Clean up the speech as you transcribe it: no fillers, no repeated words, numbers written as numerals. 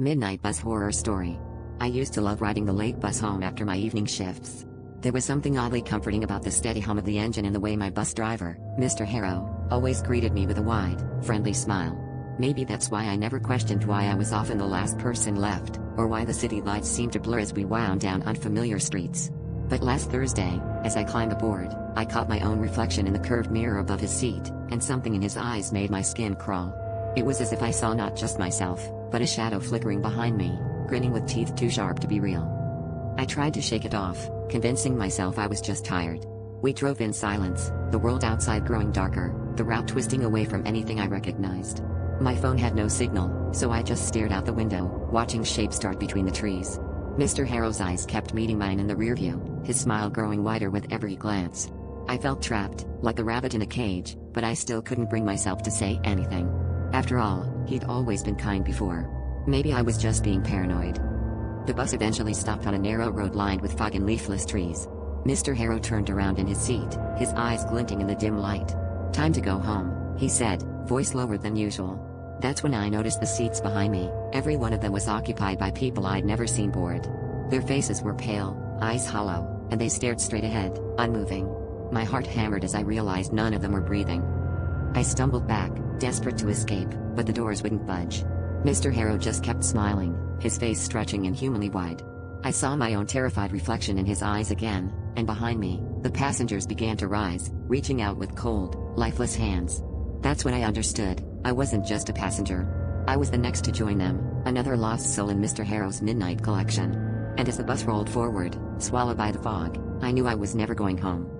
Midnight Bus Horror Story. I used to love riding the late bus home after my evening shifts. There was something oddly comforting about the steady hum of the engine and the way my bus driver, Mr. Harrow, always greeted me with a wide, friendly smile. Maybe that's why I never questioned why I was often the last person left, or why the city lights seemed to blur as we wound down unfamiliar streets. But last Thursday, as I climbed aboard, I caught my own reflection in the curved mirror above his seat, and something in his eyes made my skin crawl. It was as if I saw not just myself, but a shadow flickering behind me, grinning with teeth too sharp to be real. I tried to shake it off, convincing myself I was just tired. We drove in silence, the world outside growing darker, the route twisting away from anything I recognized. My phone had no signal, so I just stared out the window, watching shapes dart between the trees. Mr. Harrow's eyes kept meeting mine in the rearview, his smile growing wider with every glance. I felt trapped, like a rabbit in a cage, but I still couldn't bring myself to say anything. After all, he'd always been kind before. Maybe I was just being paranoid. The bus eventually stopped on a narrow road lined with fog and leafless trees. Mr. Harrow turned around in his seat, his eyes glinting in the dim light. "Time to go home," he said, voice lower than usual. That's when I noticed the seats behind me. Every one of them was occupied by people I'd never seen board. Their faces were pale, eyes hollow, and they stared straight ahead, unmoving. My heart hammered as I realized none of them were breathing. I stumbled back, desperate to escape, but the doors wouldn't budge. Mr. Harrow just kept smiling, his face stretching inhumanly wide. I saw my own terrified reflection in his eyes again, and behind me, the passengers began to rise, reaching out with cold, lifeless hands. That's when I understood, I wasn't just a passenger. I was the next to join them, another lost soul in Mr. Harrow's midnight collection. And as the bus rolled forward, swallowed by the fog, I knew I was never going home.